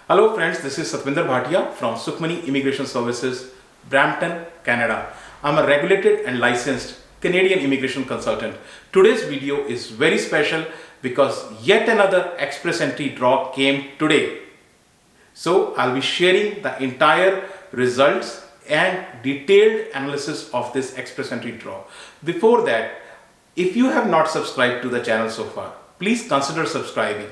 Hello friends, this is Satvinder Bhatia from Sukhmaniimmigration Services, Brampton, Canada. I'm a regulated and licensed Canadian immigration consultant. Today's video is very special because yet another express entry draw came today. So I'll be sharing the entire results and detailed analysis of this express entry draw. Before that, if you have not subscribed to the channel so far, please consider subscribing.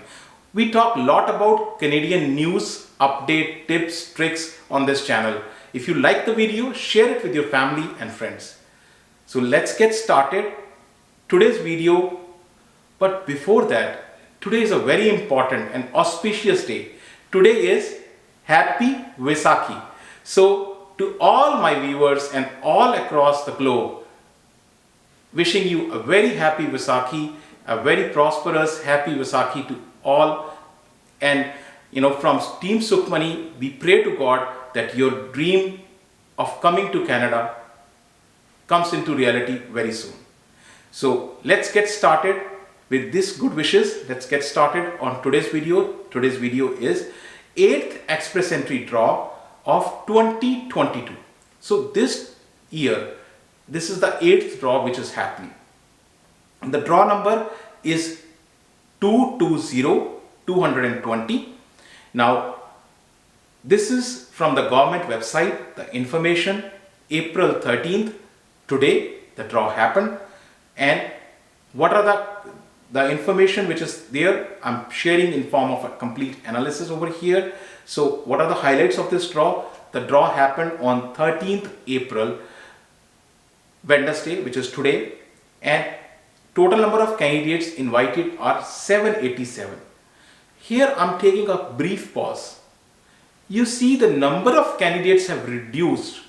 We talk a lot about Canadian news, update, tips, tricks on this channel. If you like the video, share it with your family and friends. So let's get started today's video. But before that, today is a very important and auspicious day. Today is Happy Vaisakhi. So to all my viewers and all across the globe, wishing you a very happy Vaisakhi, a very prosperous happy Vaisakhi to all. And from Team Sukhmani, we pray to God that your dream of coming to Canada comes into reality very soon. So let's get started with this good wishes. Let's get started on today's video. Today's video is 8th express entry draw of 2022. So this year, this is the 8th draw which is happening. The draw number is 220-220. Now, this is from the government website, the information, April 13th, today the draw happened. And what are the information which is there, I'm sharing in form of a complete analysis over here. So what are the highlights of this draw? The draw happened on 13th April, Wednesday, which is today, and total number of candidates invited are 787. Here I'm taking a brief pause. You see the number of candidates have reduced.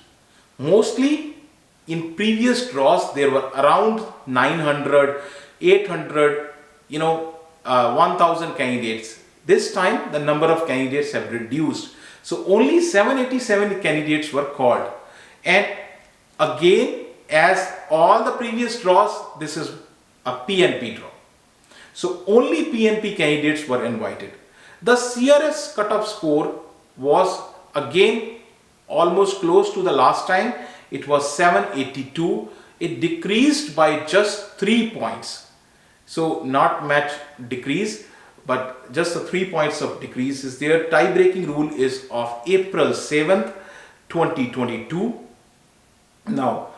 Mostly in previous draws there were around 900, 800, 1000 candidates. This time the number of candidates have reduced. So only 787 candidates were called. And again, as all the previous draws, this is a PNP draw. So only PNP candidates were invited. The CRS cutoff score was again almost close to the last time. It was 782. It decreased by just 3 points. So not much decrease, but just the 3 points of decrease is there. Tie-breaking rule is of April 7th, 2022. Now,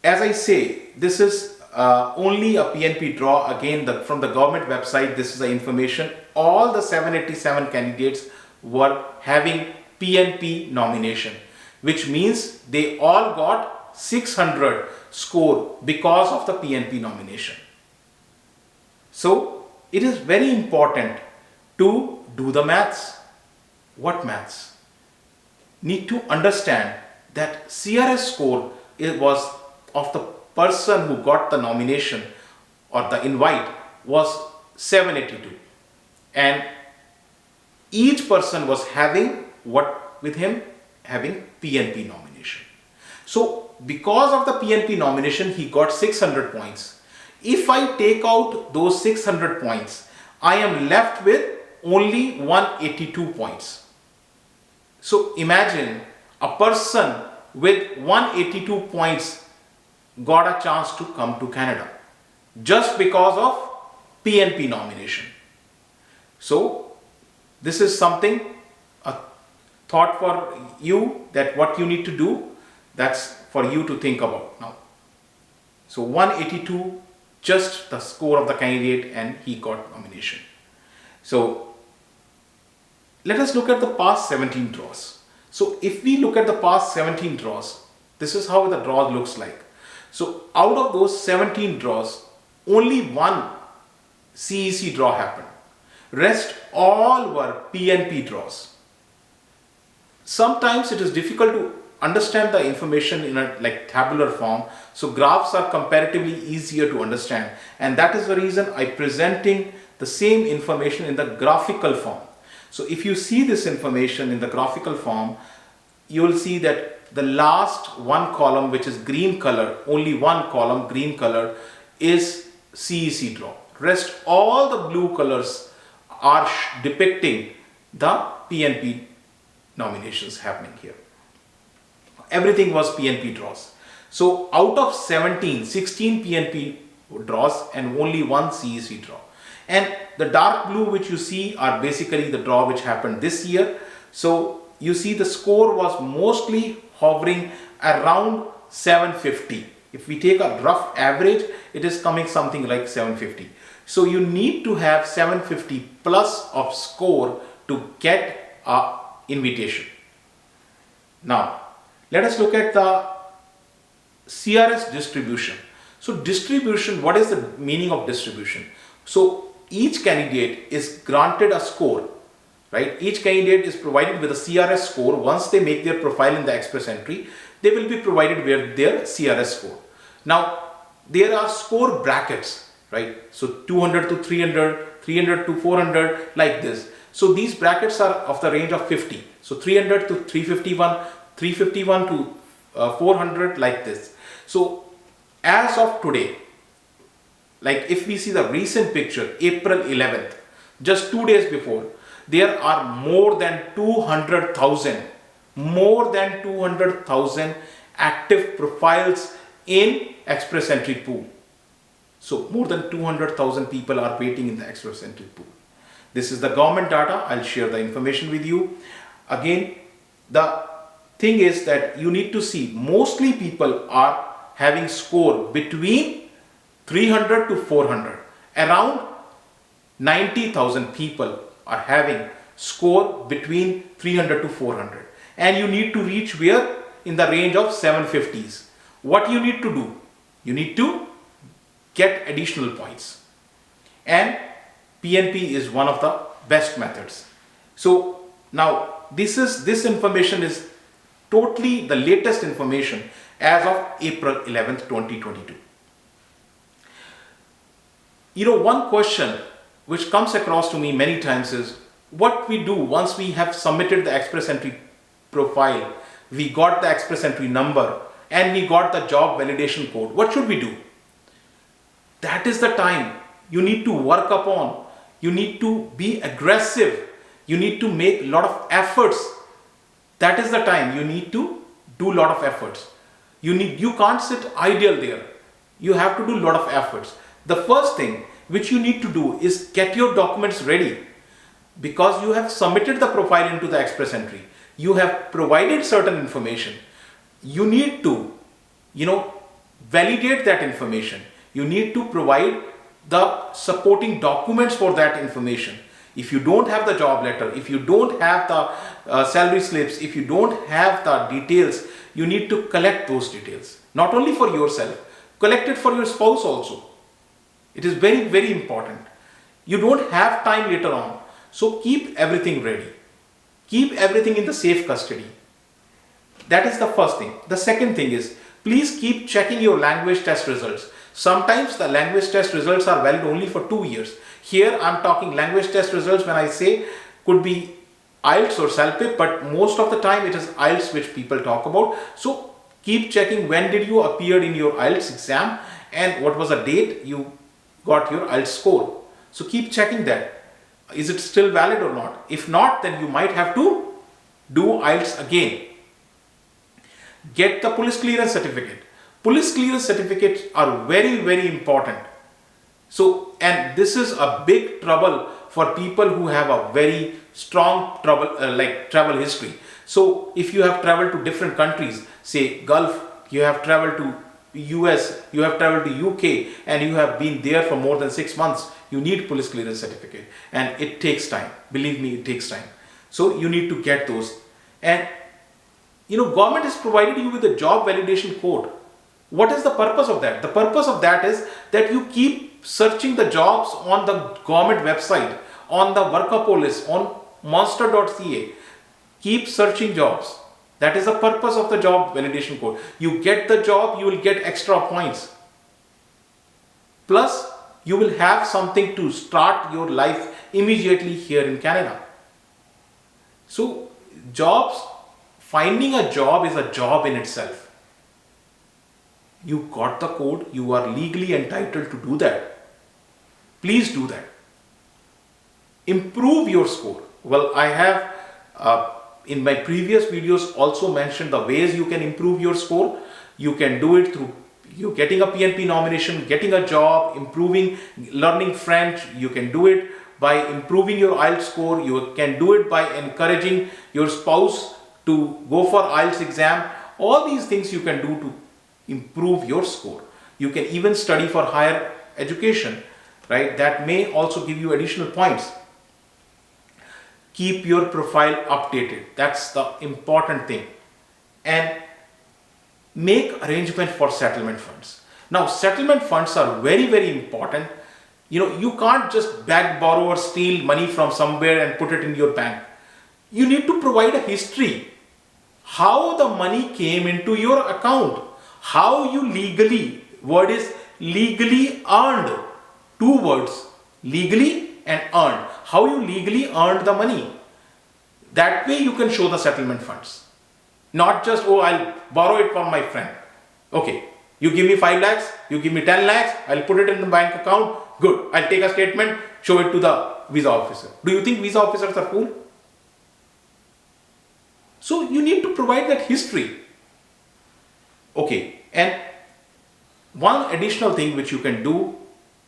as I say, this is only a PNP draw. Again, from the government website, this is the information. All the 787 candidates were having PNP nomination, which means they all got 600 score because of the PNP nomination. So it is very important to do the maths. What maths? Need to understand that CRS score was of the person who got the nomination or the invite was 782, and each person was having having PNP nomination. So because of the PNP nomination, he got 600 points. If I take out those 600 points, I am left with only 182 points. So imagine a person with 182 points got a chance to come to Canada just because of PNP nomination. So this is something, a thought for you, that what you need to do, that's for you to think about now. So 182, just the score of the candidate, and he got nomination. So let us look at the past 17 draws. So if we look at the past 17 draws, this is how the draw looks like. So out of those 17 draws, only one CEC draw happened. Rest all were PNP draws. Sometimes it is difficult to understand the information in a tabular form. So graphs are comparatively easier to understand. And that is the reason I'm presenting the same information in the graphical form. So if you see this information in the graphical form, you will see that the last one column, which is green color, only one column, green color, is CEC draw. Rest all the blue colors are depicting the PNP nominations happening here. Everything was PNP draws. So out of 17, 16 PNP draws and only one CEC draw. And the dark blue which you see are basically the draw which happened this year. So you see the score was mostly hovering around 750. If we take a rough average, it is coming something like 750. So you need to have 750 plus of score to get a invitation. Now, let us look at the CRS distribution. So distribution, what is the meaning of distribution? So each candidate is granted a score, right? Each candidate is provided with a CRS score. Once they make their profile in the express entry, they will be provided with their CRS score. Now, there are score brackets, right? So 200 to 300, 300 to 400, like this. So these brackets are of the range of 50. So 300 to 351, 351 to 400, like this. So as of today, like if we see the recent picture, April 11th, just 2 days before, there are more than 200,000 active profiles in express entry pool. So more than 200,000 people are waiting in the express entry pool. This is the government data. I'll share the information with you. Again, the thing is that you need to see mostly people are having score between 300 to 400. Around 90,000 people are having score between 300 to 400. And you need to reach where? In the range of 750s. What you need to do? You need to get additional points. And PNP is one of the best methods. So now this information is totally the latest information as of April 11th, 2022. You know, one question which comes across to me many times is what we do once we have submitted the express entry profile, we got the express entry number and we got the job validation code. What should we do? That is the time you need to work upon. You need to be aggressive. You need to make a lot of efforts. That is the time you need to do a lot of efforts. You can't sit idle there. You have to do a lot of efforts. The first thing which you need to do is get your documents ready, because you have submitted the profile into the express entry. You have provided certain information. You need to, validate that information. You need to provide the supporting documents for that information. If you don't have the job letter, if you don't have the salary slips, if you don't have the details, you need to collect those details. Not only for yourself, collect it for your spouse also. It is very, very important. You don't have time later on. So keep everything ready. Keep everything in the safe custody. That is the first thing. The second thing is, please keep checking your language test results. Sometimes the language test results are valid only for 2 years. Here I am talking language test results when I say could be IELTS or CELPIP, but most of the time it is IELTS which people talk about. So keep checking when did you appear in your IELTS exam and what was the date you got your IELTS score. So keep checking that. Is it still valid or not? If not, then you might have to do IELTS again. Get the police clearance certificate. Police clearance certificates are very, very important. So, and this is a big trouble for people who have a very strong travel history. So, if you have traveled to different countries, say Gulf, you have traveled to US, you have traveled to UK, and you have been there for more than 6 months, you need police clearance certificate, and it takes time. Believe me, it takes time. So, you need to get those. And government has provided you with a job validation code. What is the purpose of that? The purpose of that is that you keep searching the jobs on the government website, on the Workopolis, on monster.ca. Keep searching jobs. That is the purpose of the job validation code. You get the job, you will get extra points. Plus, you will have something to start your life immediately here in Canada. So, finding a job is a job in itself. You got the code, you are legally entitled to do that. Please do that. Improve your score. Well, I have in my previous videos also mentioned the ways you can improve your score. You can do it through you getting a PNP nomination, getting a job, improving, learning French. You can do it by improving your IELTS score. You can do it by encouraging your spouse to go for IELTS exam. All these things you can do to improve your score. You can even study for higher education, right? That may also give you additional points. Keep your profile updated. That's the important thing. And make arrangement for settlement funds. Now, settlement funds are very, very important. You can't just beg, borrow or steal money from somewhere and put it in your bank. You need to provide a history. How the money came into your account. How you legally, word is legally earned. Two words, legally and earned. How you legally earned the money. That way you can show the settlement funds. Not just, oh, I'll borrow it from my friend. Okay, you give me 5 lakhs, you give me 10 lakhs, I'll put it in the bank account. Good, I'll take a statement, show it to the visa officer. Do you think visa officers are fool? So you need to provide that history. Okay, and one additional thing which you can do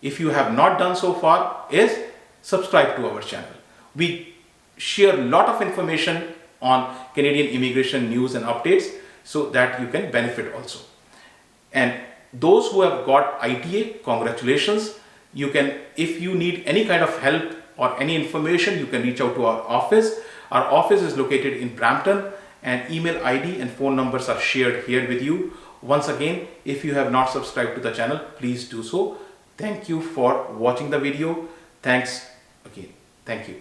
if you have not done so far is subscribe to our channel. We share a lot of information on Canadian immigration news and updates so that you can benefit also. And those who have got ITA, congratulations. You can, if you need any kind of help or any information, you can reach out to our office. Our office is located in Brampton and email ID and phone numbers are shared here with you. Once again, if you have not subscribed to the channel, please do so. Thank you for watching the video. Thanks again. Thank you.